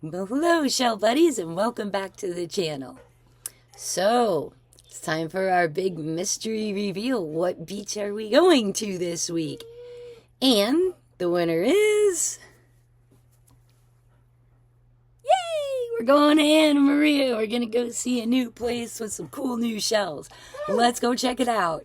Well, hello, shell buddies, and welcome back to the channel. So, it's time for our big mystery reveal. What beach are we going to this week? And the winner is... Yay! We're going to Anna Maria. We're going to go see a new place with some cool new shells. Let's go check it out.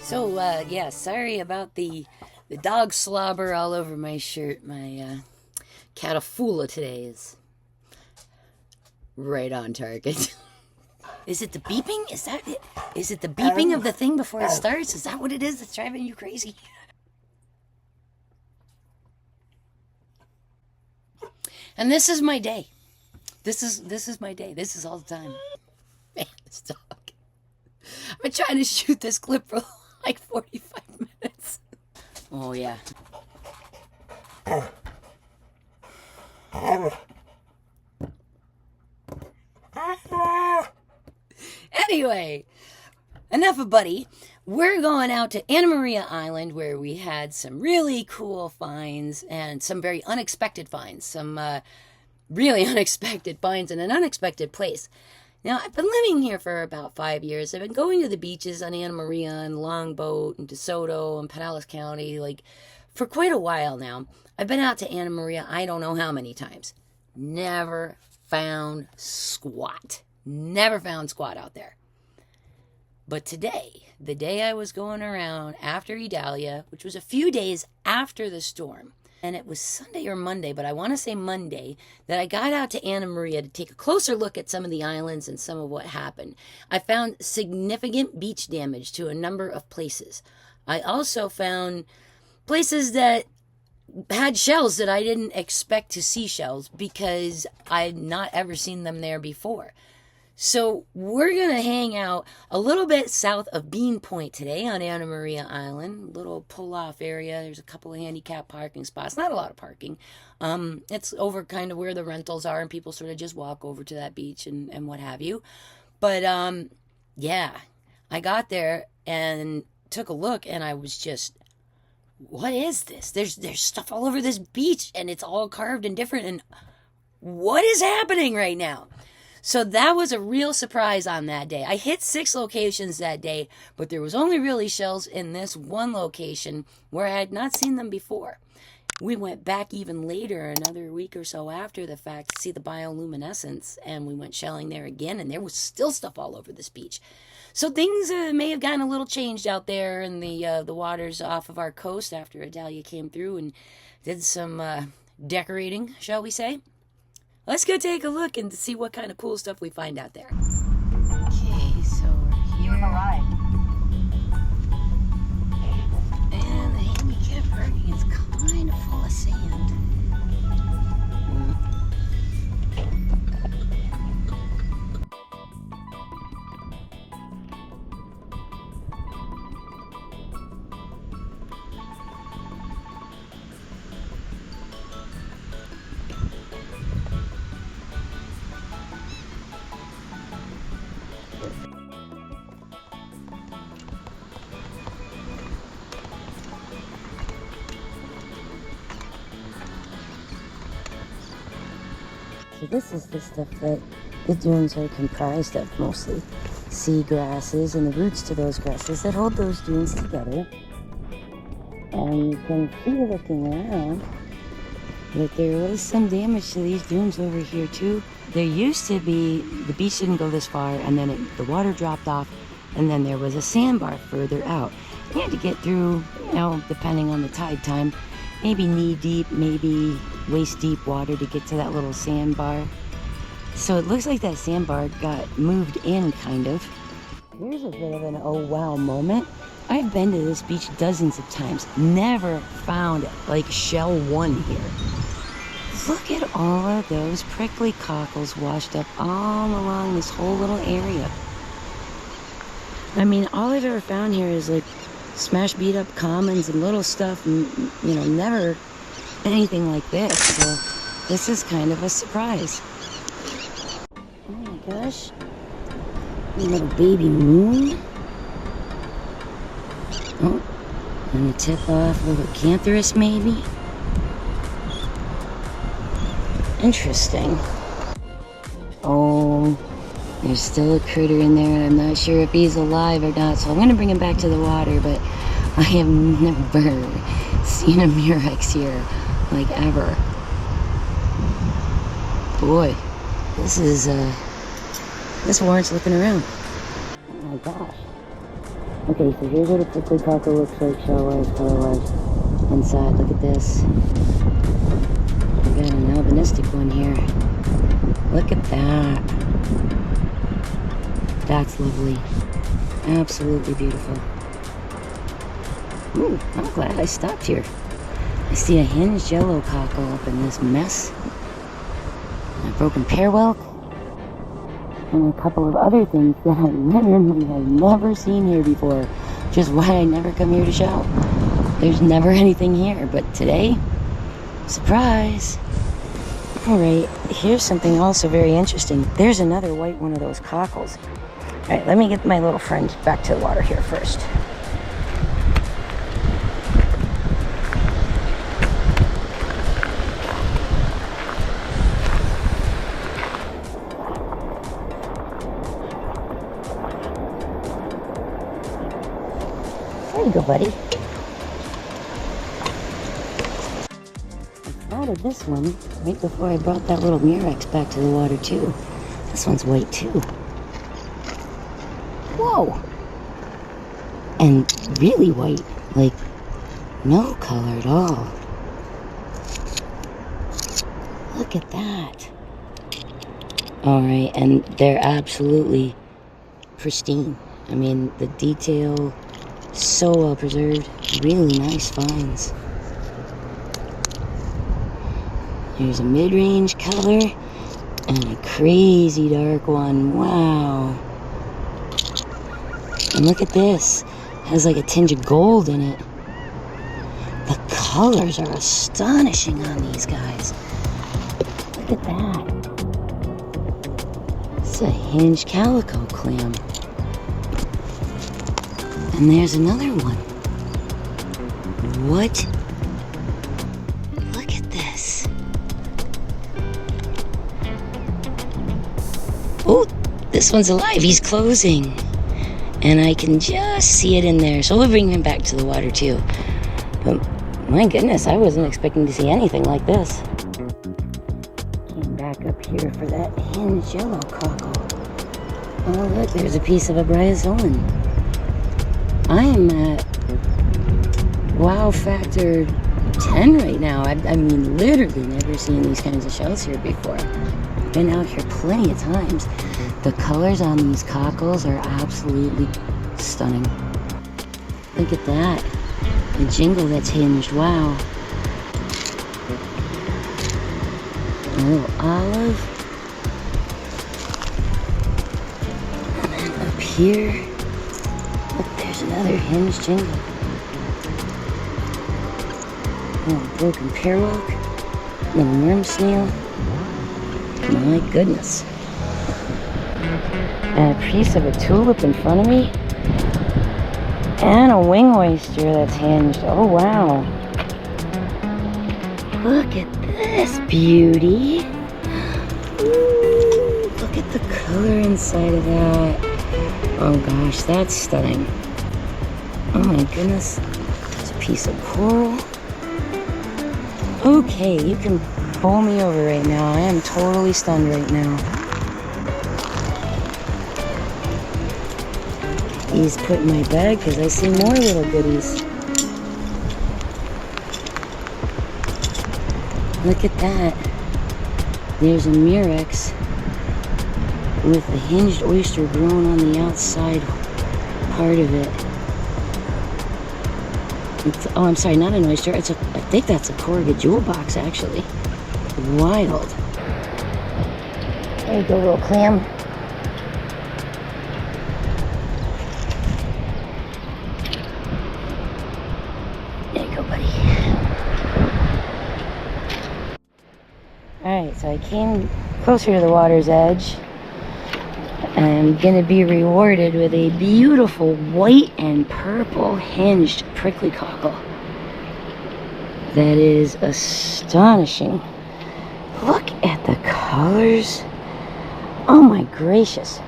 So, yeah, sorry about the dog slobber all over my shirt. My catafula today is right on target. Is it the beeping? Is that it? Is it the beeping of the thing before it starts? Is that what it is that's driving you crazy? And this is my day. This is my day. This is all the time. Man, this dog. I've been trying to shoot this clip for like 45 minutes. Oh, yeah. Anyway, enough of Buddy. We're going out to Anna Maria Island where we had some really cool finds and some very unexpected finds. Some really unexpected finds in an unexpected place. Now, I've been living here for about 5 years. I've been going to the beaches on Anna Maria and Longboat and DeSoto and Pinellas County, like, for quite a while now. I've been out to Anna Maria I don't know how many times. Never found squat. Never found squat out there. But today, the day I was going around after Idalia, which was a few days after the storm, and it was Sunday or Monday, but I want to say Monday, that I got out to Anna Maria to take a closer look at some of the islands and some of what happened. I found significant beach damage to a number of places. I also found places that had shells that I didn't expect to see shells because I'd not ever seen them there before. So we're going to hang out a little bit south of Bean Point today on Anna Maria Island. Little pull-off area. There's a couple of handicap parking spots. Not a lot of parking. It's over kind of where the rentals are and people sort of just walk over to that beach and what have you. But, yeah, I got there and took a look and I was just, what is this? There's stuff all over this beach and it's all carved and different. And what is happening right now? So that was a real surprise on that day. I hit 6 locations that day, but there was only really shells in this one location where I had not seen them before. We went back even later, another week or so after the fact, to see the bioluminescence, and we went shelling there again, and there was still stuff all over this beach. So things may have gotten a little changed out there in the waters off of our coast after Idalia came through and did some decorating, shall we say. Let's go take a look and see what kind of cool stuff we find out there. Okay, so we're here. And the handicap parking is kind of full of sand. So this is the stuff that the dunes are comprised of, mostly sea grasses and the roots to those grasses that hold those dunes together. And you can see looking around that there was some damage to these dunes over here too. There used to be, the beach didn't go this far, and then the water dropped off, and then there was a sandbar further out. You had to get through, you know, depending on the tide time, maybe knee deep, maybe waist deep water to get to that little sandbar. So it looks like that sandbar got moved in, kind of. Here's a bit of an oh wow moment. I've been to this beach dozens of times, never found like shell one here. Look at all of those prickly cockles washed up all along this whole little area. I mean, all I've ever found here is like smashed beat up commons and little stuff, and you know, never anything like this. So this is kind of a surprise. Oh my gosh. A little baby moon. Oh, and the tip off a little cantharus maybe. Interesting. Oh, there's still a critter in there, and I'm not sure if he's alive or not, so I'm going to bring him back to the water, but I have never seen a murex here, like ever. Boy, this warrants looking around. Oh my gosh. Okay, so here's what a prickly cockle looks like shell-wise, color-wise. Inside, look at this. We got an albinistic one here. Look at that. That's lovely. Absolutely beautiful. Ooh, I'm glad I stopped here. I see a hinged yellow cockle up in this mess. A broken pearwhelk. And a couple of other things that I literally have never seen here before. Just why I never come here to shout. There's never anything here, but today, surprise. Alright, here's something also very interesting. There's another white one of those cockles. Alright, let me get my little friend back to the water here first. There you go, buddy. I spotted this one right before I brought that little murex back to the water too. This one's white too. Whoa! And really white, like no color at all. Look at that. Alright, and they're absolutely pristine. I mean, the detail, so well preserved, really nice finds. Here's a mid-range color and a crazy dark one. Wow. And look at this. It has like a tinge of gold in it. The colors are astonishing on these guys. Look at that. It's a hinged calico clam. And there's another one. What? Look at this. Oh, this one's alive. He's closing. And I can just see it in there. So we'll bring him back to the water too. But my goodness, I wasn't expecting to see anything like this. Came back up here for that hinged yellow cockle. Oh look, there's a piece of a bryozoan. I am at wow factor 10 right now. I mean, literally never seen these kinds of shells here before. Been out here plenty of times. The colors on these cockles are absolutely stunning. Look at that. The jingle that's hinged. Wow. A little olive. And then up here, look, there's another hinged jingle. Oh, broken pearwhelk. Little worm snail. My goodness. And a piece of a tulip in front of me. And a wing oyster that's hinged. Oh, wow. Look at this beauty. Ooh, look at the color inside of that. Oh gosh, that's stunning. Oh my goodness. There's a piece of coral. Okay, you can pull me over right now. I am totally stunned right now. He's put in my bag because I see more little goodies. Look at that. There's a murex with a hinged oyster growing on the outside part of it. Oh, I'm sorry, not an oyster. I think that's a corrugate jewel box, actually. wild. There you go, little clam. There you go, buddy. Alright, so I came closer to the water's edge. I'm gonna be rewarded with a beautiful white and purple hinged prickly cockle. That is astonishing. Look at the colors. Oh my gracious.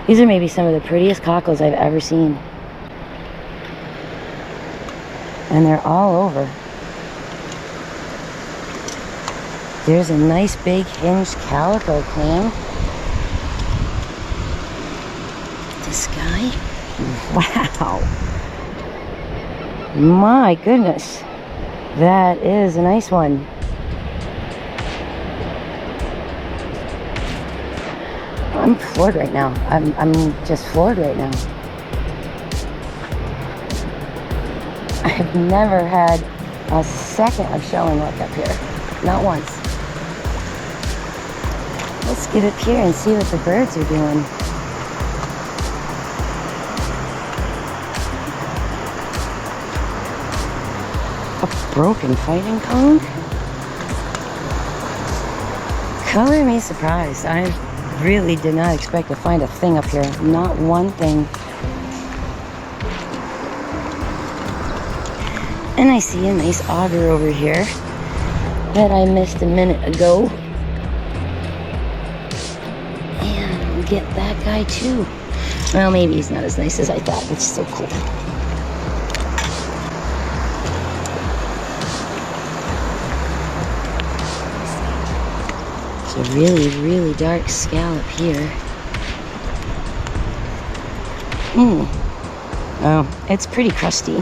These are maybe some of the prettiest cockles I've ever seen. And they're all over. There's a nice big hinged calico clam. This guy. Wow. My goodness. That is a nice one. I'm floored right now. I'm just floored right now. I've never had a second of shelling luck up here. Not once. Let's get up here and see what the birds are doing. A broken fighting cone? Color me surprised. I really did not expect to find a thing up here. Not one thing. And I see a nice auger over here that I missed a minute ago. And we'll get that guy too. Well, maybe he's not as nice as I thought. It's so cool. It's a really, really dark scallop here. Oh, it's pretty crusty.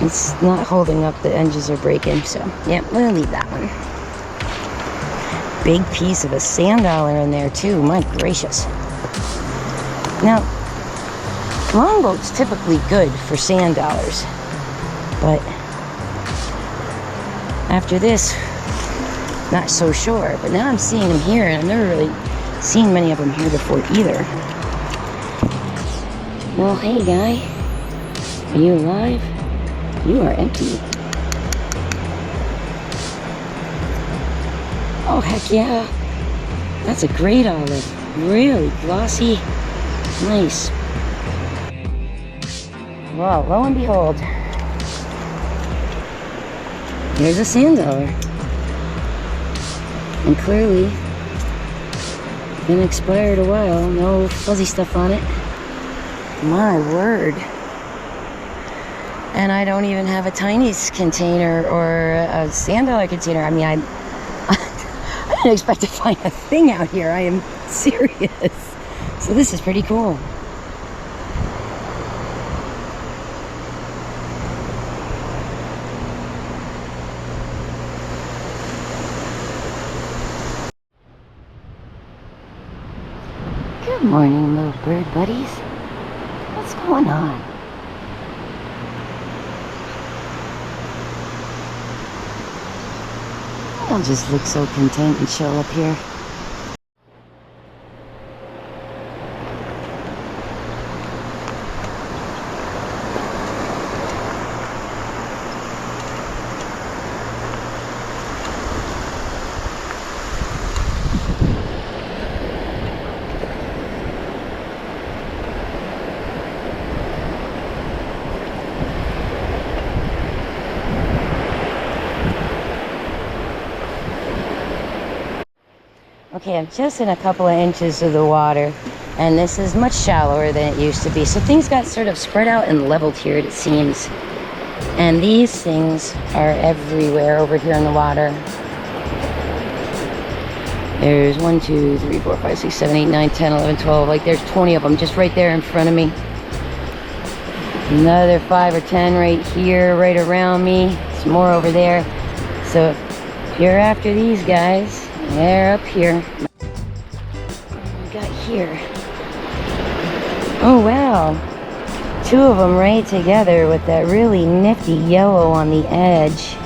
It's not holding up, the edges are breaking, so yeah, we'll leave that one. Big piece of a sand dollar in there too, my gracious. Now, longboat's typically good for sand dollars, but after this, not so sure. But now I'm seeing them here, and I've never really seen many of them here before either. Well, hey guy, are you alive? You are empty. Oh, heck yeah. That's a great olive. Really glossy. Nice. Well, lo and behold, here's a sand dollar. And clearly, been expired a while. No fuzzy stuff on it. My word. And I don't even have a tiny container or a sand dollar container. I mean, I didn't expect to find a thing out here. I am serious. So this is pretty cool. Good morning, little bird buddies. What's going on? I'll just look so content and chill up here. Okay, I'm just in a couple of inches of the water, and this is much shallower than it used to be. So things got sort of spread out and leveled here, it seems. And these things are everywhere over here in the water. There's 1, 2, 3, 4, 5, 6, 7, 8, 9, 10, 11, 12. Like there's 20 of them just right there in front of me. Another 5 or 10 right here, right around me. Some more over there. So if you're after these guys, they're up here. We got here. Oh wow. 2 of them right together with that really nifty yellow on the edge.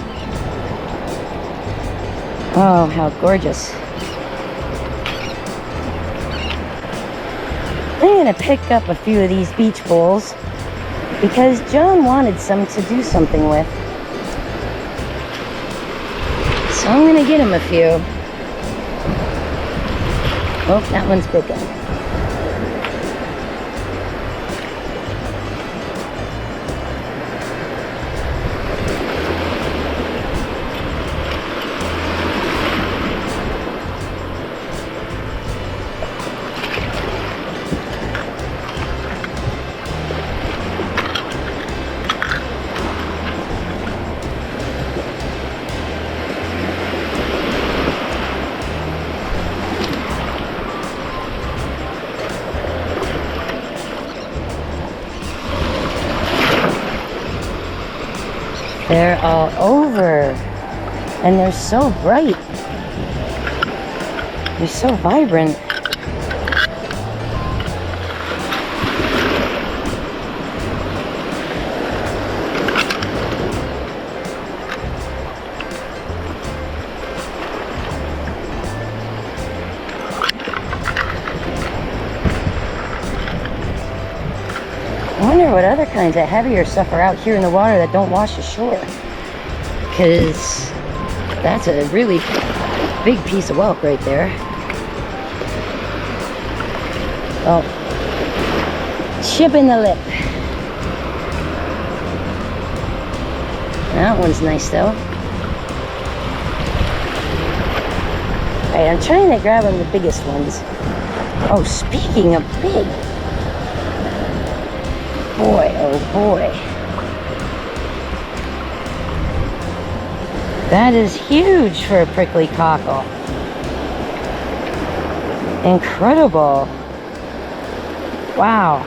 Oh, how gorgeous. I'm gonna pick up a few of these beach bowls because John wanted some to do something with. So I'm gonna get him a few. Oh, that one's bigger. They're all over, and they're so bright. They're so vibrant. I wonder what other kinds of heavier stuff are out here in the water that don't wash ashore. Because that's a really big piece of whelk right there. Oh, chip in the lip. That one's nice though. Alright, I'm trying to grab on the biggest ones. Oh, speaking of big. Boy, oh boy. That is huge for a prickly cockle. Incredible. Wow.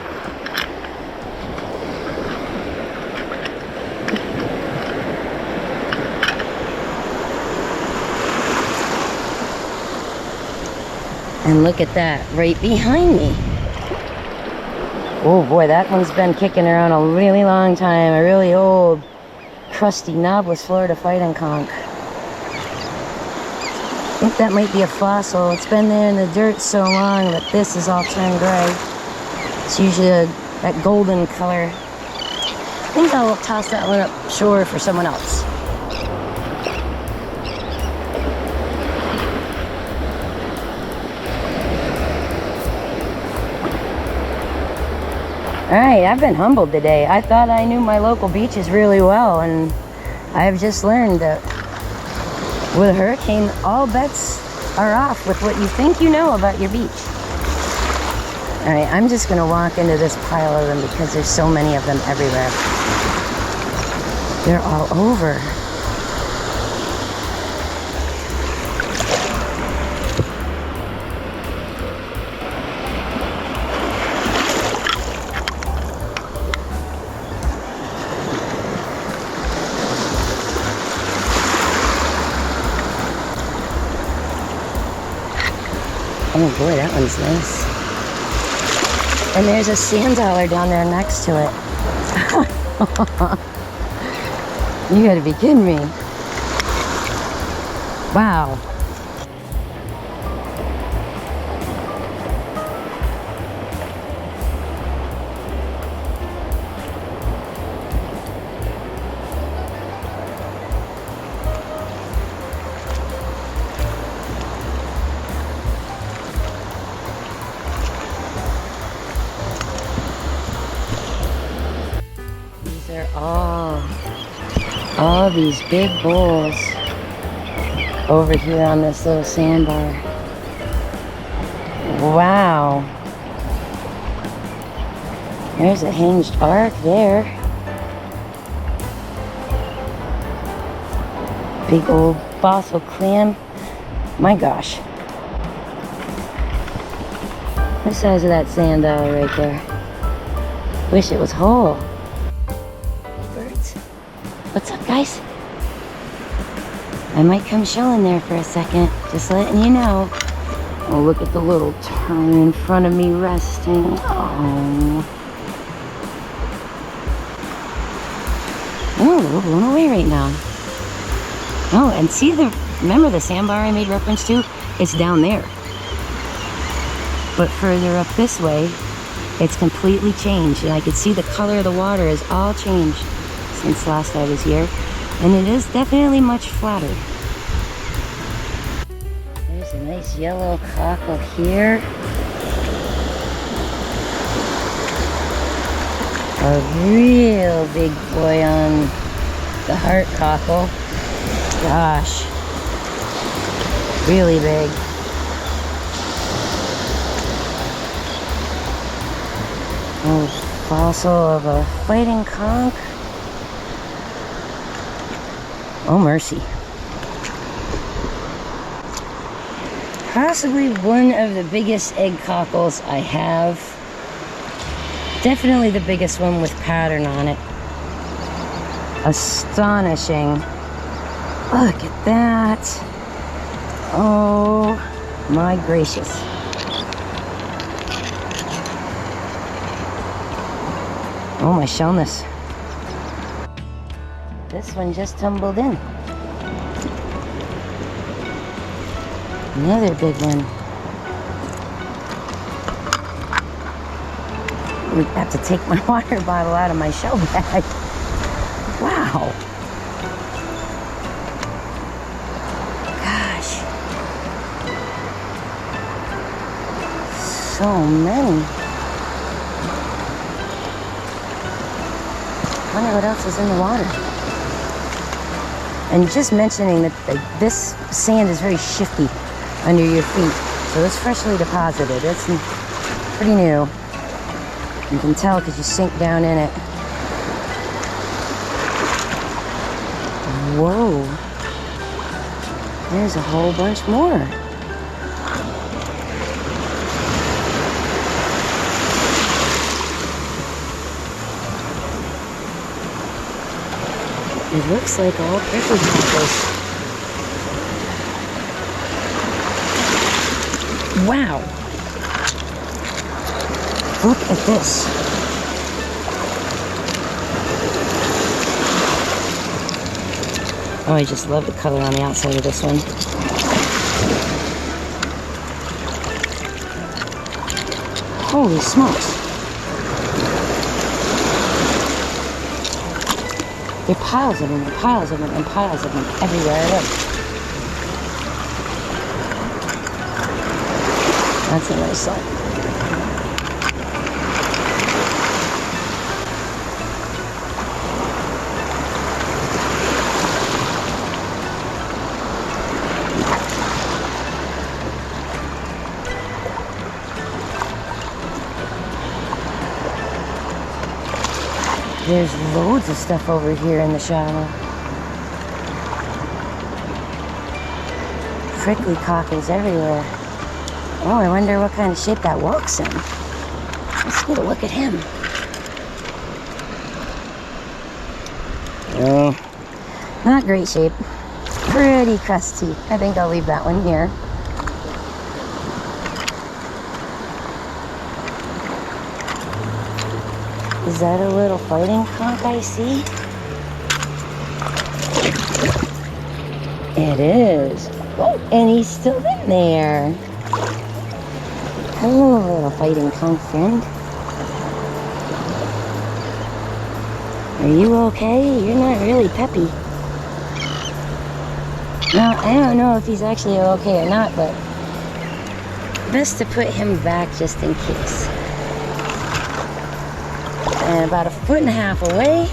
And look at that right behind me. Oh boy, that one's been kicking around a really long time. A really old, crusty knobless Florida fighting conch. I think that might be a fossil. It's been there in the dirt so long that this is all turned gray. It's usually that golden color. I think I'll toss that one up shore for someone else. Alright, I've been humbled today. I thought I knew my local beaches really well, and I've just learned that with a hurricane, all bets are off with what you think you know about your beach. Alright, I'm just going to walk into this pile of them because there's so many of them everywhere. They're all over. Oh boy, that one's nice. And there's a sand dollar down there next to it. You gotta be kidding me. Wow. They're all these big bowls over here on this little sandbar. Wow. There's a hinged arc there. Big old fossil clam. My gosh. The size of that sand dollar right there. Wish it was whole. What's up, guys? I might come shelling there for a second, just letting you know. Oh, look at the little tern in front of me resting. Oh, we're blown away right now. Oh, and see the remember the sandbar I made reference to? It's down there. But further up this way, it's completely changed, and I could see the color of the water has all changed since last I was here, and it is definitely much flatter. There's a nice yellow cockle here. A real big boy on the heart cockle. Gosh, really big. A fossil of a fighting conch. Oh mercy. Possibly one of the biggest egg cockles I have. Definitely the biggest one with pattern on it. Astonishing. Look at that. Oh my gracious. Oh my shellness. This one just tumbled in. Another big one. I have to take my water bottle out of my shell bag. Wow. Gosh. So many. I wonder what else is in the water. And just mentioning that this sand is very shifty under your feet. So it's freshly deposited. It's pretty new. You can tell because you sink down in it. Whoa. There's a whole bunch more. It looks like all prickly cockles. Wow. Look at this. Oh, I just love the color on the outside of this one. Holy smokes. There are piles of them, and piles of them, and piles of them everywhere I look. That's a nice one. There's loads of stuff over here in the shadow. Prickly cockles everywhere. Oh, I wonder what kind of shape that walk's in. Let's get a look at him. Oh, not great shape. Pretty crusty. I think I'll leave that one here. Is that a little fighting conch I see? It is. Oh, and he's still in there. Hello, little fighting conch friend. Are you okay? You're not really peppy. Now, I don't know if he's actually okay or not, but best to put him back just in case. And about 1.5 feet away,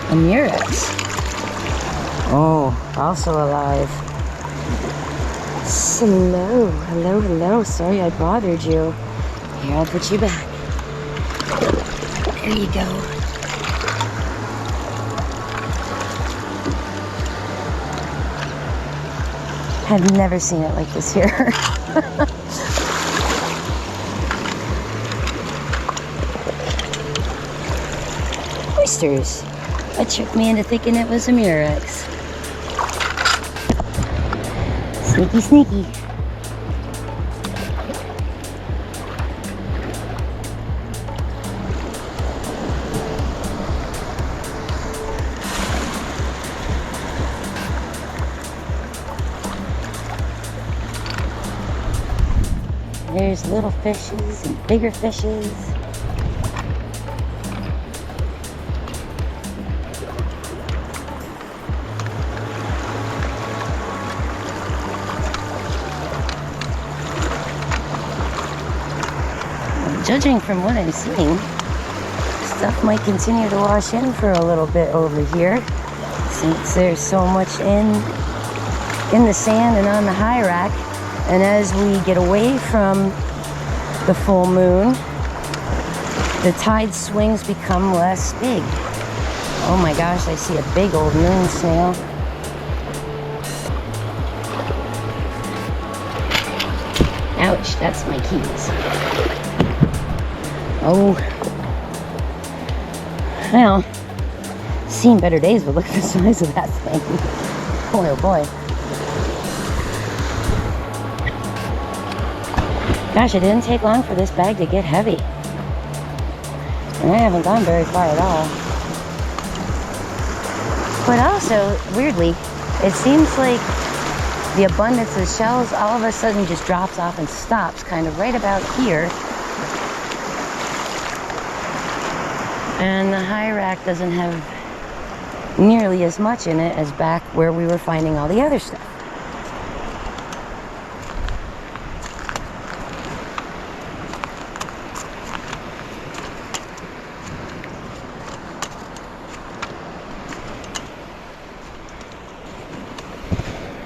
a murex. Oh, also alive. Hello, hello, hello. Sorry I bothered you. Here, I'll put you back. There you go. I've never seen it like this here. Oysters. That tricked me into thinking it was a murex. Sneaky, sneaky. There's little fishes and bigger fishes. Judging from what I'm seeing, stuff might continue to wash in for a little bit over here, since there's so much in the sand and on the high rack. And as we get away from the full moon, the tide swings become less big. Oh my gosh, I see a big old moon snail. Ouch, that's my keys. Oh, well, seen better days, but look at the size of that thing. Boy, oh boy. Gosh, it didn't take long for this bag to get heavy. And I haven't gone very far at all. But also, weirdly, it seems like the abundance of shells all of a sudden just drops off and stops kind of right about here. And the high rack doesn't have nearly as much in it as back where we were finding all the other stuff.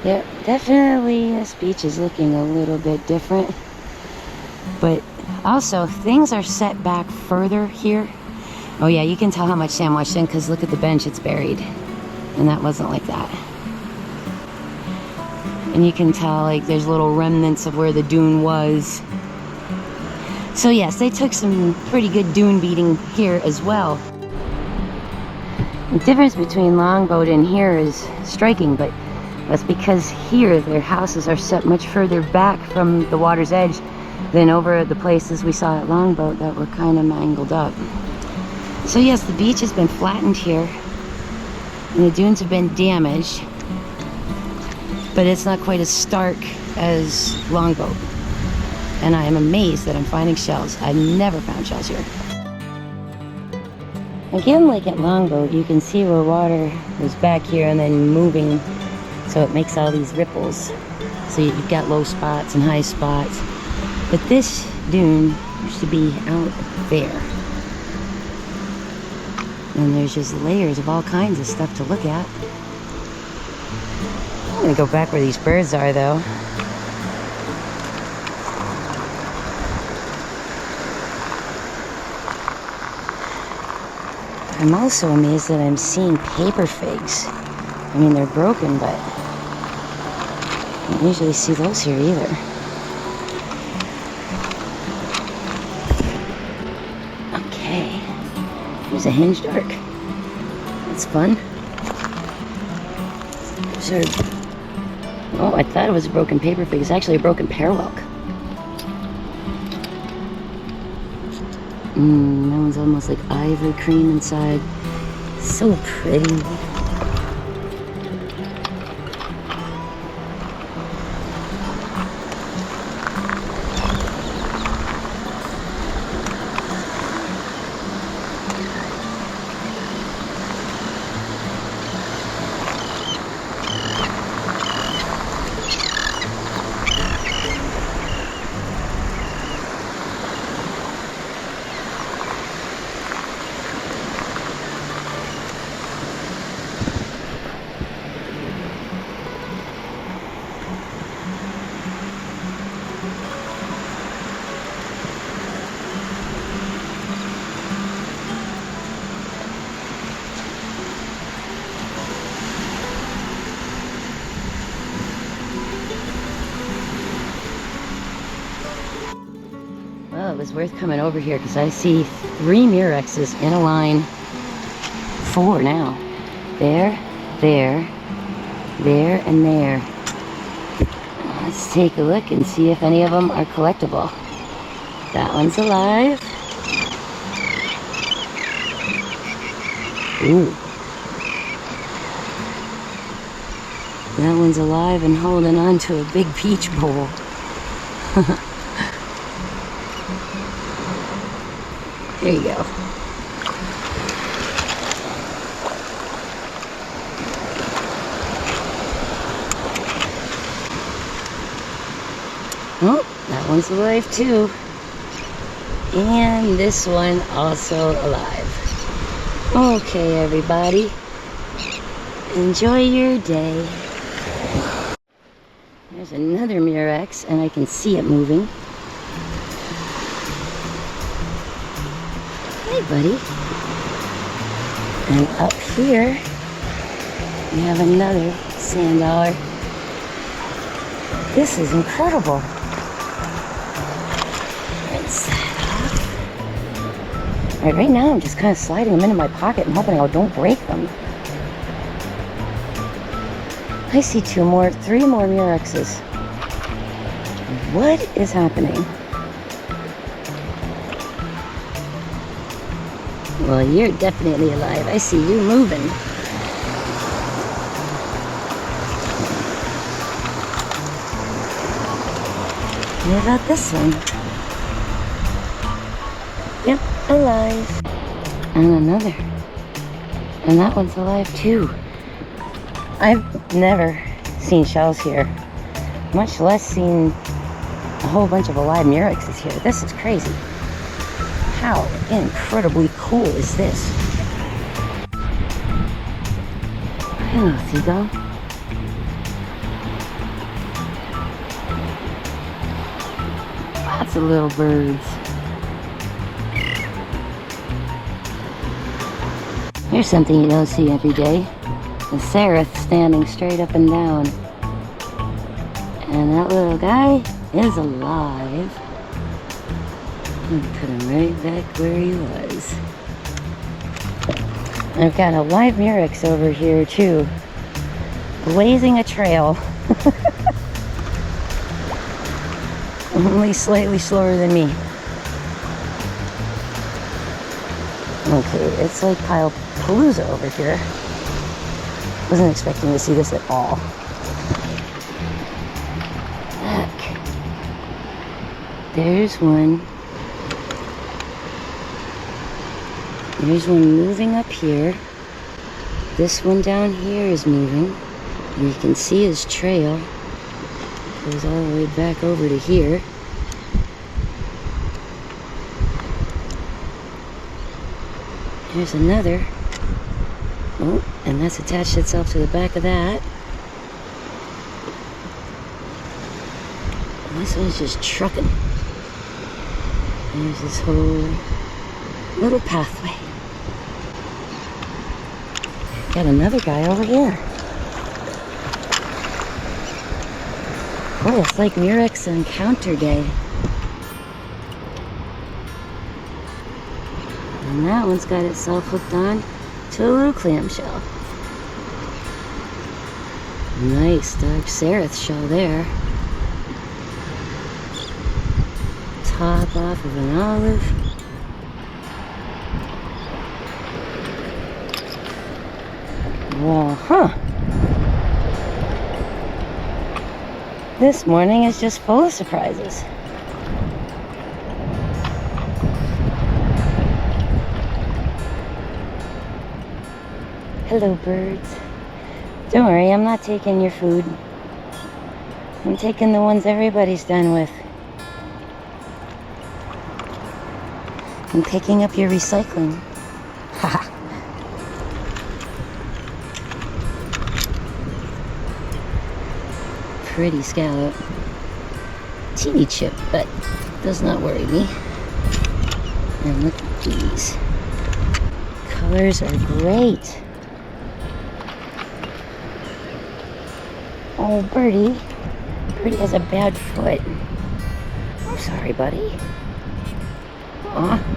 Yep, definitely this beach is looking a little bit different. But also, things are set back further here. Oh yeah, you can tell how much sand washed in because look at the bench, it's buried. And that wasn't like that. And you can tell like there's little remnants of where the dune was. So yes, they took some pretty good dune beading here as well. The difference between Longboat and here is striking, but that's because here their houses are set much further back from the water's edge than over at the places we saw at Longboat that were kind of mangled up. So yes, the beach has been flattened here, and the dunes have been damaged, but it's not quite as stark as Longboat. And I am amazed that I'm finding shells. I've never found shells here. Again, like at Longboat, you can see where water was back here and then moving, so it makes all these ripples. So you've got low spots and high spots. But this dune used to be out there. And there's just layers of all kinds of stuff to look at. I'm gonna go back where these birds are though. I'm also amazed that I'm seeing paper figs. I mean, they're broken, but I don't usually see those here either. Okay, here's a hinged arc. That's fun. Sort of, oh, I thought it was a broken paper fig. It's actually a broken parwelk. That one's almost like ivory cream inside. So pretty. Well, it was worth coming over here because I see 3 Murexes in a line. 4 now. There, there, there, and there. Let's take a look and see if any of them are collectible. That one's alive. Ooh. That one's alive and holding on to a big peach bowl. There you go. Oh, that one's alive too. And this one also alive. Okay, everybody. Enjoy your day. There's another Murex, and I can see it moving. Hey, buddy. And up here, we have another sand dollar. This is incredible. Rinse that off. All right now I'm just kind of sliding them into my pocket and hoping I don't break them. I see three more Murexes. What is happening? Well, you're definitely alive. I see you moving. What about this one? Yep, alive. And another. And that one's alive too. I've never seen shells here, much less seen a whole bunch of alive Murexes here. This is crazy. How incredibly cool is this? Hello, seagull. Lots of little birds. Here's something you don't see every day. The seraph standing straight up and down. And that little guy is alive. And put him right back where he was. I've got a live Murex over here too, blazing a trail. Only slightly slower than me. Okay, it's like Palooza over here. Wasn't expecting to see this at all. Look. There's one. There's one moving up here. This one down here is moving. And you can see his trail. Goes all the way back over to here. There's another. Oh, and that's attached itself to the back of that. And this one's just trucking. There's this whole little pathway. Got another guy over here. Oh, it's like Murex Encounter Day. And that one's got itself hooked on to a little clamshell. Nice dark seraph shell there. Top off of an olive. Well, huh. This morning is just full of surprises. Hello, birds. Don't worry, I'm not taking your food. I'm taking the ones everybody's done with. I'm picking up your recycling. Haha. Pretty scallop. Teeny chip, but does not worry me. And look at these. Colors are great. Oh, Birdie. Birdie has a bad foot. I'm sorry, buddy. Aw.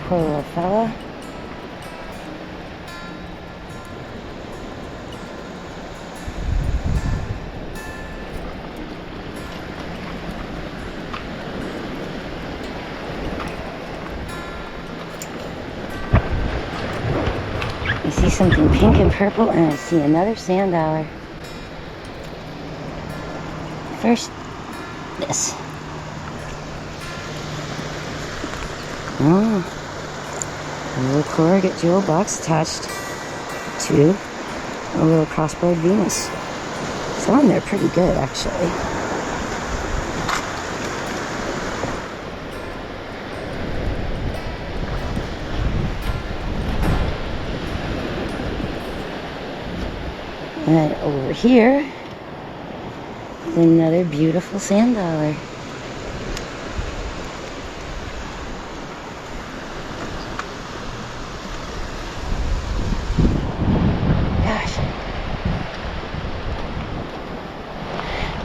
Poor little fella. I see something pink and purple, and I see another sand dollar. First, this. Oh, a little corrugate jewel box attached to a little crossbarred Venus. It's on there pretty good, actually. And then over here is another beautiful sand dollar. Gosh.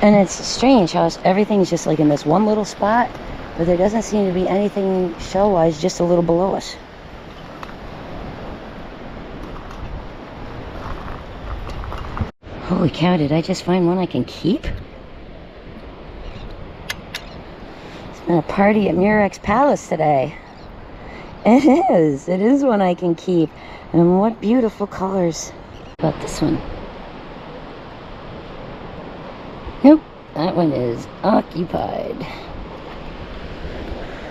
And it's strange how everything's just like in this one little spot, but there doesn't seem to be anything shell-wise just a little below us. Holy cow, did I just find one I can keep? It's been a party at Murex Palace today. It is one I can keep. And what beautiful colors. How about this one? Nope, that one is occupied.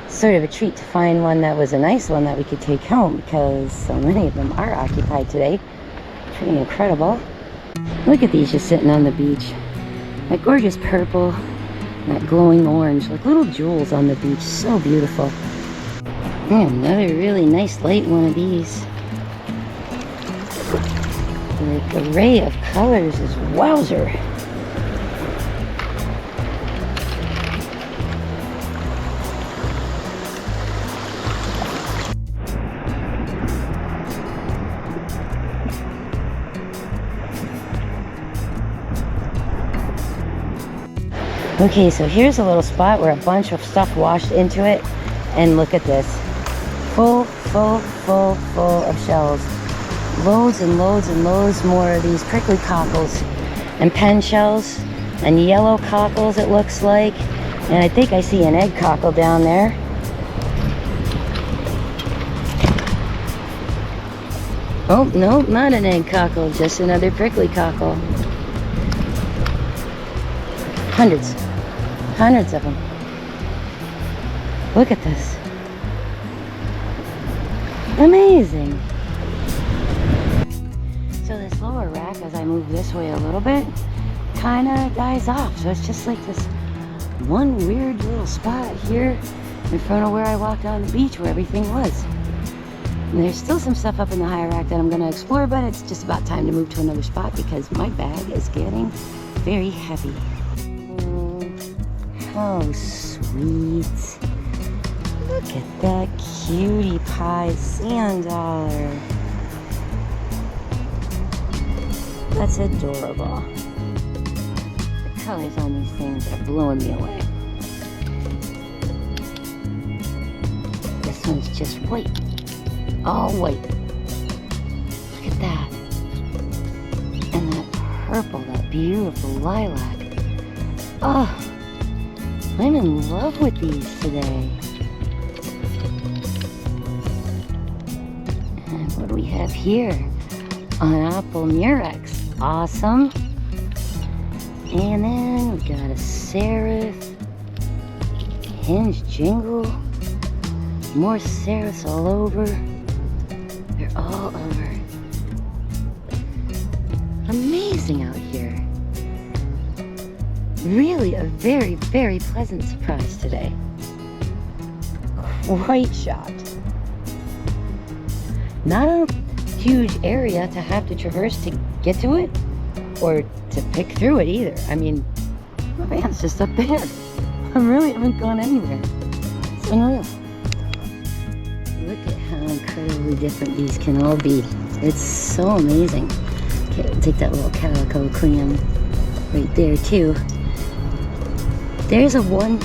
Sort of a treat to find one that was a nice one that we could take home, because so many of them are occupied today. Pretty incredible. Look at these just sitting on the beach. That gorgeous purple, that glowing orange, like little jewels on the beach. So beautiful. And another really nice light one of these. The array of colors is wowzer. Okay, so here's a little spot where a bunch of stuff washed into it, and look at this. Full of shells. Loads and loads and loads more of these prickly cockles and pen shells and yellow cockles, it looks like. And I think I see an egg cockle down there. Oh, no, not an egg cockle, just another prickly cockle. Hundreds of them. Look at this. Amazing. So this lower rack, as I move this way a little bit, kind of dies off. So it's just like this one weird little spot here in front of where I walked on the beach where everything was. And there's still some stuff up in the higher rack that I'm going to explore, but it's just about time to move to another spot because my bag is getting very heavy. Oh, sweet. Look at that cutie pie sand dollar. That's adorable. The colors on these things are blowing me away. This one's just white. All white. Look at that. And that purple, that beautiful lilac. Oh, I'm in love with these today. And what do we have here? An apple murex. Awesome. And then we got a serif. Hinged jingle. More serifs all over. They're all over. Amazing out here. Really a very, very pleasant surprise today. Quite shocked. Not a huge area to have to traverse to get to it or to pick through it either. I mean, my van's just up there. I really haven't gone anywhere. It's unreal. Look at how incredibly different these can all be. It's so amazing. Okay, we'll take that little calico clam right there too. There's a one.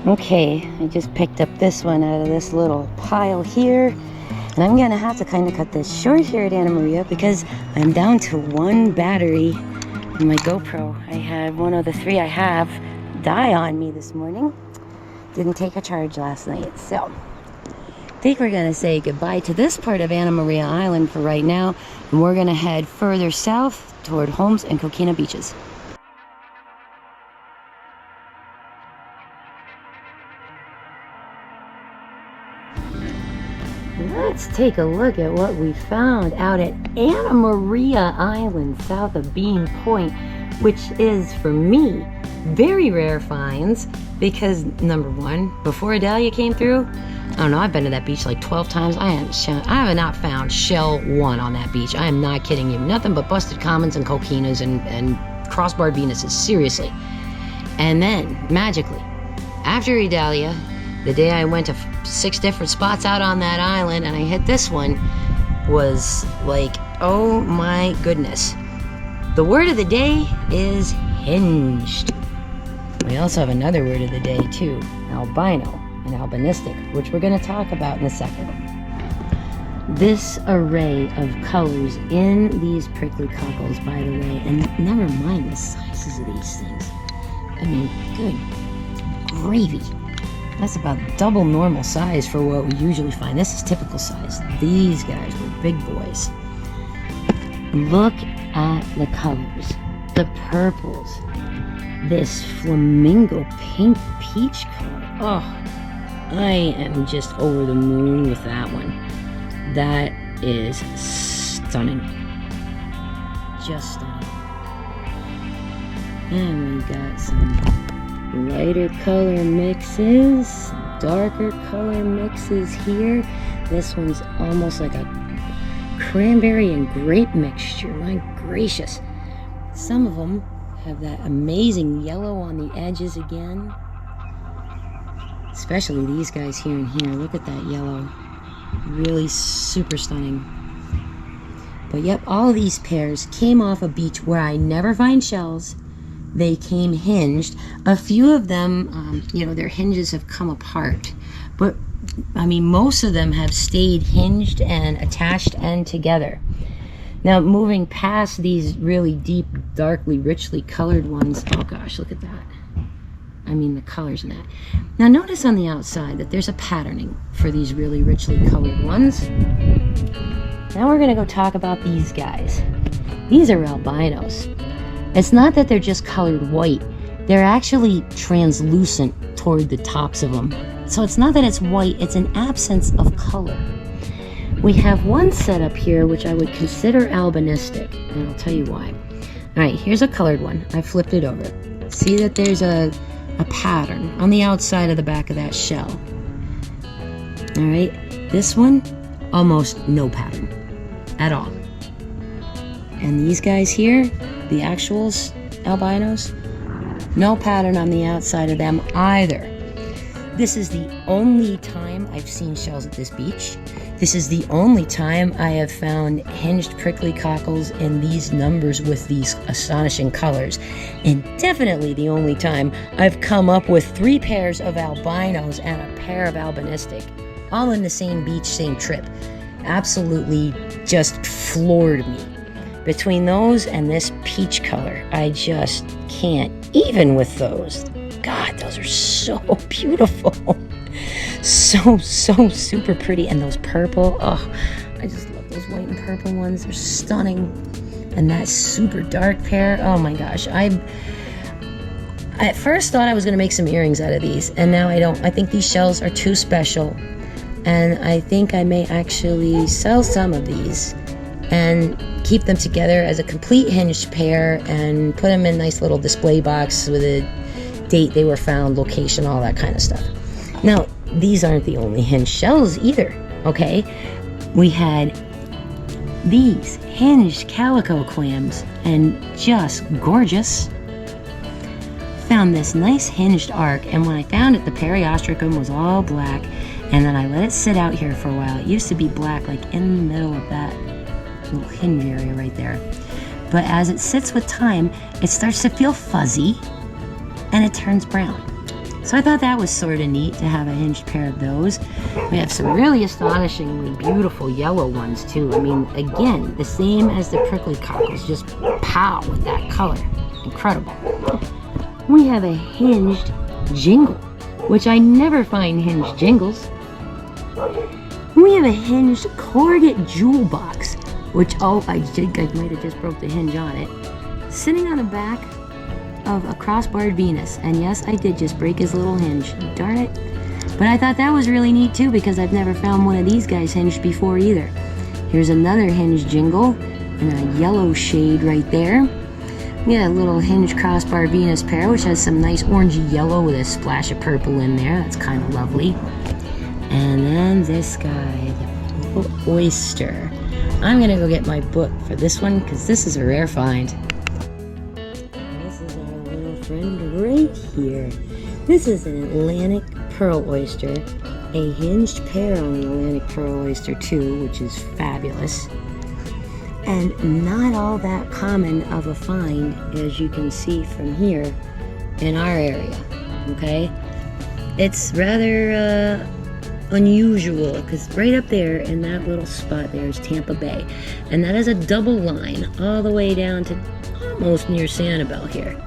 Okay, I just picked up this one out of this little pile here, and I'm gonna have to kind of cut this short here at Anna Maria because I'm down to one battery in my GoPro. I had one of the three I have die on me this morning. Didn't take a charge last night, so I think we're gonna say goodbye to this part of Anna Maria Island for right now, and we're gonna head further south toward Holmes and Coquina beaches. Let's take a look at what we found out at Anna Maria Island, south of Bean Point, which is, for me, very rare finds because, number one, before Idalia came through, I don't know, I've been to that beach like 12 times. I have not found shell one on that beach. I am not kidding you. Nothing but busted commons and coquinas and crossbar Venuses, seriously. And then, magically, after Idalia, the day I went to 6 different spots out on that island and I hit this one, was like, oh my goodness. The word of the day is hinged. We also have another word of the day too, albino and albinistic, which we're going to talk about in a second. This array of colors in these prickly cockles, by the way, and never mind the sizes of these things. I mean, good gravy. That's about double normal size for what we usually find. This is typical size. These guys were big boys. Look at the colors. The purples. This flamingo pink peach color. Oh, I am just over the moon with that one. That is stunning. Just stunning. And we got some lighter color mixes, darker color mixes here. This one's almost like a cranberry and grape mixture. My gracious. Some of them have that amazing yellow on the edges again. Especially these guys here and here. Look at that yellow. Really super stunning. But yep, all these pairs came off a beach where I never find shells. They came hinged. A few of them, their hinges have come apart. But, I mean, most of them have stayed hinged and attached and together. Now, moving past these really deep, darkly, richly colored ones, oh gosh, look at that. I mean, the colors in that. Now, notice on the outside that there's a patterning for these really richly colored ones. Now we're going to go talk about these guys. These are albinos. It's not that they're just colored white. They're actually translucent toward the tops of them. So it's not that it's white, it's an absence of color. We have one set up here which I would consider albinistic, and I'll tell you why. All right, here's a colored one. I flipped it over. See that there's a pattern on the outside of the back of that shell. All right, this one, almost no pattern at all. And these guys here, the actuals, albinos, no pattern on the outside of them either. This is the only time I've seen shells at this beach. This is the only time I have found hinged prickly cockles in these numbers with these astonishing colors. And definitely the only time I've come up with 3 pairs of albinos and a pair of albinistic, all in the same beach, same trip. Absolutely just floored me. Between those and this peach color, I just can't. Even with those. God, those are so beautiful. So super pretty. And those purple, oh, I just love those white and purple ones. They're stunning. And that super dark pair, oh my gosh. I at first thought I was going to make some earrings out of these, and now I don't. I think these shells are too special. And I think I may actually sell some of these and keep them together as a complete hinged pair and put them in a nice little display box with a date they were found, location, all that kind of stuff. Now, these aren't the only hinged shells either, okay? We had these hinged calico clams, and just gorgeous. Found this nice hinged arc, and when I found it, the periostracum was all black, and then I let it sit out here for a while. It used to be black, like in the middle of that little hinge area right there. But as it sits with time, it starts to feel fuzzy, and it turns brown. So I thought that was sort of neat to have a hinged pair of those. We have some really astonishingly beautiful yellow ones too. I mean, again, the same as the prickly cockles, just pow with that color. Incredible. We have a hinged jingle, which I never find hinged jingles. We have a hinged corrugate jewel box, which, oh, I think I might have just broke the hinge on it, sitting on the back of a crossbarred Venus. And yes, I did just break his little hinge. Darn it. But I thought that was really neat too, because I've never found one of these guys hinged before either. Here's another hinged jingle in a yellow shade right there. We got a little hinged crossbar Venus pair, which has some nice orangey yellow with a splash of purple in there. That's kind of lovely. And then this guy, the little oyster. I'm gonna go get my book for this one because this is a rare find. This is our little friend right here. This is an Atlantic pearl oyster, a hinged pair on the Atlantic pearl oyster too, which is fabulous. And not all that common of a find, as you can see from here in our area, okay? It's rather unusual, because right up there in that little spot there is Tampa Bay, and that is a double line all the way down to almost near Sanibel here.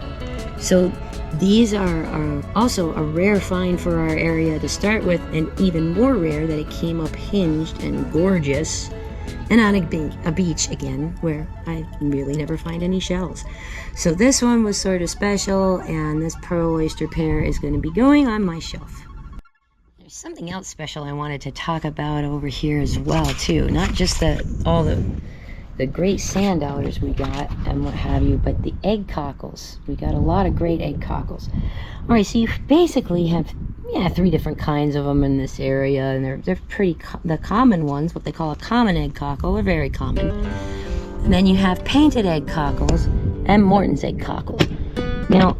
So these are also a rare find for our area to start with, and even more rare that it came up hinged and gorgeous and on a beach again, where I really never find any shells. So this one was sort of special, and this pearl oyster pair is going to be going on my shelf. There's something else special I wanted to talk about over here as well too. Not just all the great sand dollars we got and what have you, but the egg cockles. We got a lot of great egg cockles. All right, so you basically have 3 different kinds of them in this area, and they're pretty the common ones, what they call a common egg cockle, are very common. And then you have painted egg cockles and Morton's egg cockles. Now,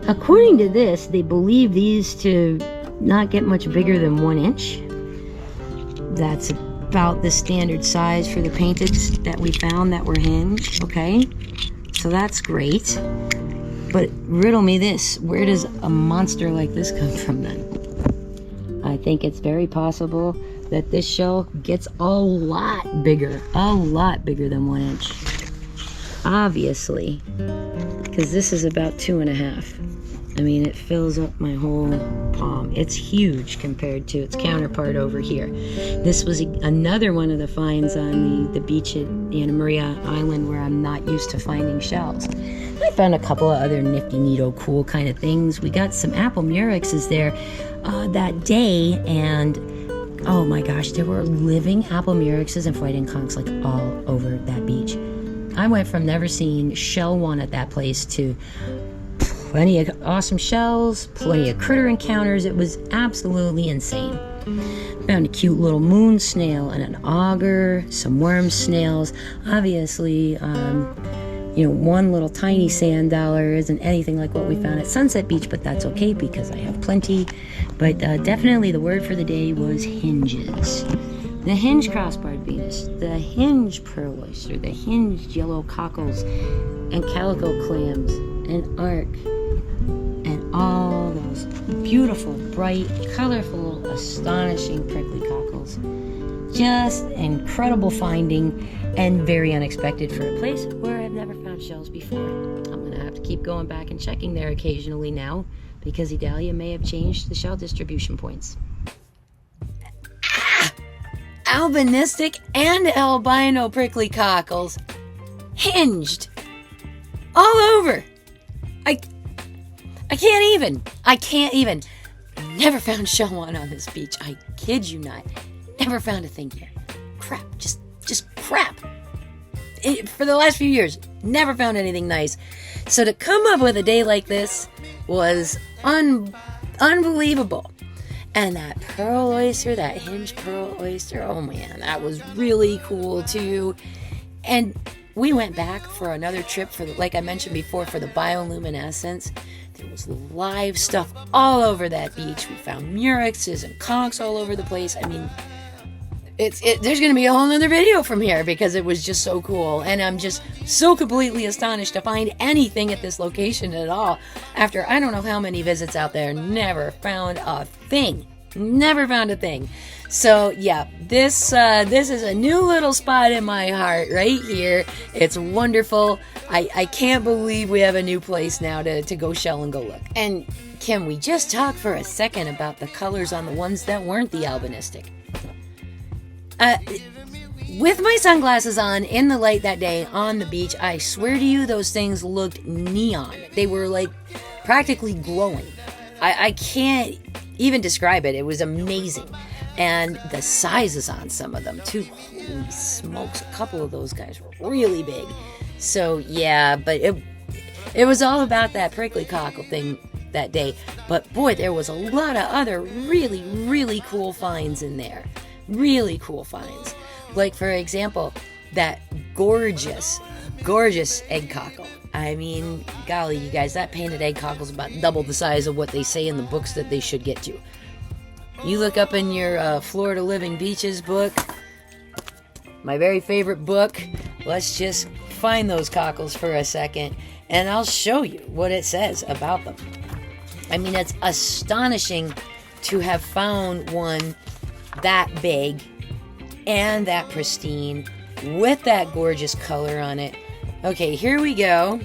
according to this, they believe these to not get much bigger than 1 inch. That's about the standard size for the painteds that we found that were hinged, okay? So that's great. But riddle me this, where does a monster like this come from then? I think it's very possible that this shell gets a lot bigger than 1 inch. Obviously, because this is about 2.5. I mean, it fills up my whole palm. It's huge compared to its counterpart over here. This was another one of the finds on the beach at Anna Maria Island where I'm not used to finding shells. I found a couple of other nifty, neato, cool kind of things. We got some apple murex there that day, and oh my gosh, there were living apple murexes and fighting conchs like all over that beach. I went from never seeing shell one at that place to plenty of awesome shells, plenty of critter encounters. It was absolutely insane. Found a cute little moon snail and an auger, some worm snails. Obviously, one little tiny sand dollar isn't anything like what we found at Sunset Beach, but that's okay because I have plenty. But definitely the word for the day was hinges. The hinged crossbarred Venus, the hinged pearl oyster, the hinged yellow cockles and calico clams and arc, and all those beautiful, bright, colorful, astonishing prickly cockles. Just incredible finding and very unexpected for a place where I've never found shells before. I'm gonna have to keep going back and checking there occasionally now because Idalia may have changed the shell distribution points. Albinistic and albino prickly cockles, hinged all over. I can't even. Never found shell one on this beach. I kid you not. Never found a thing here. Crap, just crap. For the last few years, never found anything nice. So to come up with a day like this was unbelievable. And that pearl oyster, that hinged pearl oyster, oh man, that was really cool too. And we went back for another trip like I mentioned before, for the bioluminescence. There was live stuff all over that beach. We found murexes and conchs all over the place. I mean, there's going to be a whole nother video from here because it was just so cool. And I'm just so completely astonished to find anything at this location at all. After I don't know how many visits out there, never found a thing. Never found a thing. So yeah, this is a new little spot in my heart right here. It's wonderful. I can't believe we have a new place now to go shell and go look. And can we just talk for a second about the colors on the ones that weren't the albinistic? With my sunglasses on in the light that day on the beach, I swear to you, those things looked neon. They were like practically glowing. I can't even describe it. It was amazing. And the sizes on some of them too. Holy smokes, a couple of those guys were really big. So yeah, but it was all about that prickly cockle thing that day. But boy, there was a lot of other really, really cool finds in there. Really cool finds. Like, for example, that gorgeous egg cockle. I mean, golly, you guys, that painted egg cockle is about double the size of what they say in the books that they should get to. You look up in your Florida Living Beaches book, my very favorite book. Let's just find those cockles for a second, and I'll show you what it says about them. I mean, it's astonishing to have found one that big and that pristine with that gorgeous color on it. Okay, here we go.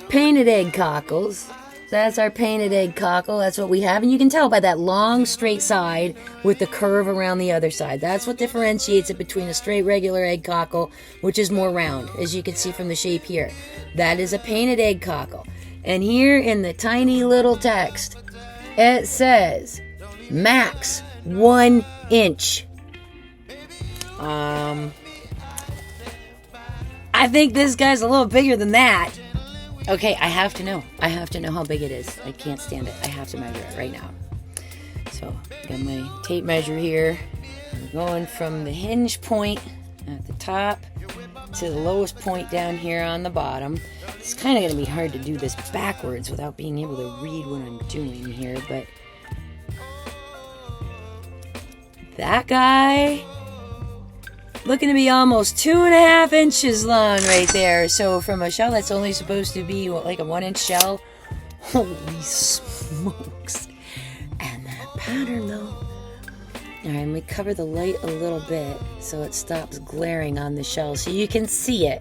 Painted egg cockles. That's our painted egg cockle. That's what we have. And you can tell by that long straight side with the curve around the other side. That's what differentiates it between a straight regular egg cockle, which is more round, as you can see from the shape here. That is a painted egg cockle. And here in the tiny little text, it says max 1 inch. I think this guy's a little bigger than that. Okay, I have to know. I have to know how big it is. I can't stand it. I have to measure it right now. So, got my tape measure here. I'm going from the hinge point at the top to the lowest point down here on the bottom. It's kind of going to be hard to do this backwards without being able to read what I'm doing here, but that guy looking to be almost 2.5 inches long right there. So from a shell that's only supposed to be like a 1 inch shell, holy smokes. And that pattern though. All right, let me cover the light a little bit so it stops glaring on the shell so you can see it.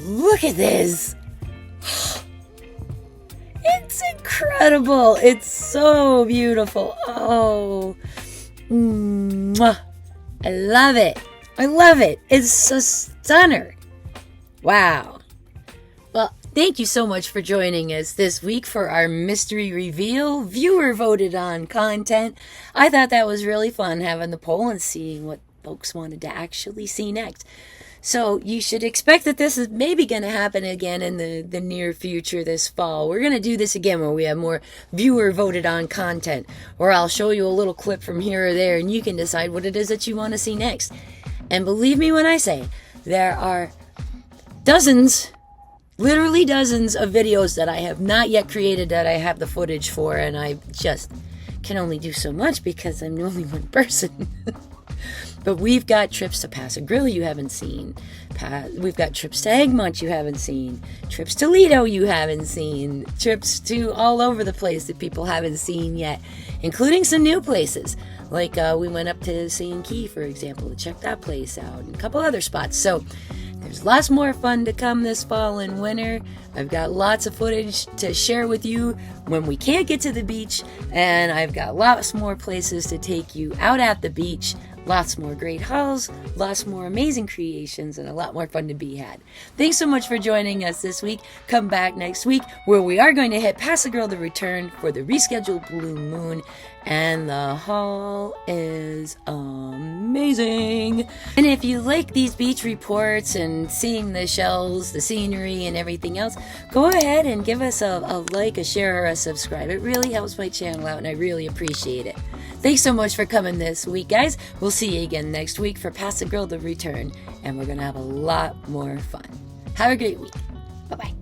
Look at this. It's incredible. It's so beautiful. Oh, mwah. I love it. I love it. It's a stunner. Wow. Well, thank you so much for joining us this week for our mystery reveal, viewer voted on content. I thought that was really fun having the poll and seeing what folks wanted to actually see next. So you should expect that this is maybe going to happen again in the near future this fall. We're going to do this again where we have more viewer voted on content. Or I'll show you a little clip from here or there and you can decide what it is that you want to see next. And believe me when I say, there are dozens, literally dozens of videos that I have not yet created that I have the footage for. And I just can only do so much because I'm only one person. But we've got trips to Paso Grill you haven't seen. We've got trips to Egmont you haven't seen. Trips to Lido you haven't seen. Trips to all over the place that people haven't seen yet. Including some new places. Like we went up to St. Key, for example, to check that place out. And a couple other spots. So there's lots more fun to come this fall and winter. I've got lots of footage to share with you when we can't get to the beach. And I've got lots more places to take you out at the beach. Lots more great hauls, lots more amazing creations, and a lot more fun to be had. Thanks so much for joining us this week. Come back next week where we are going to hit Paso Grill the return for the rescheduled Blue Moon. And the haul is amazing. And if you like these beach reports and seeing the shells, the scenery, and everything else, go ahead and give us a like, a share, or a subscribe. It really helps my channel out, and I really appreciate it. Thanks so much for coming this week, guys. We'll see you again next week for Paso Grill the return, and we're going to have a lot more fun. Have a great week. Bye-bye.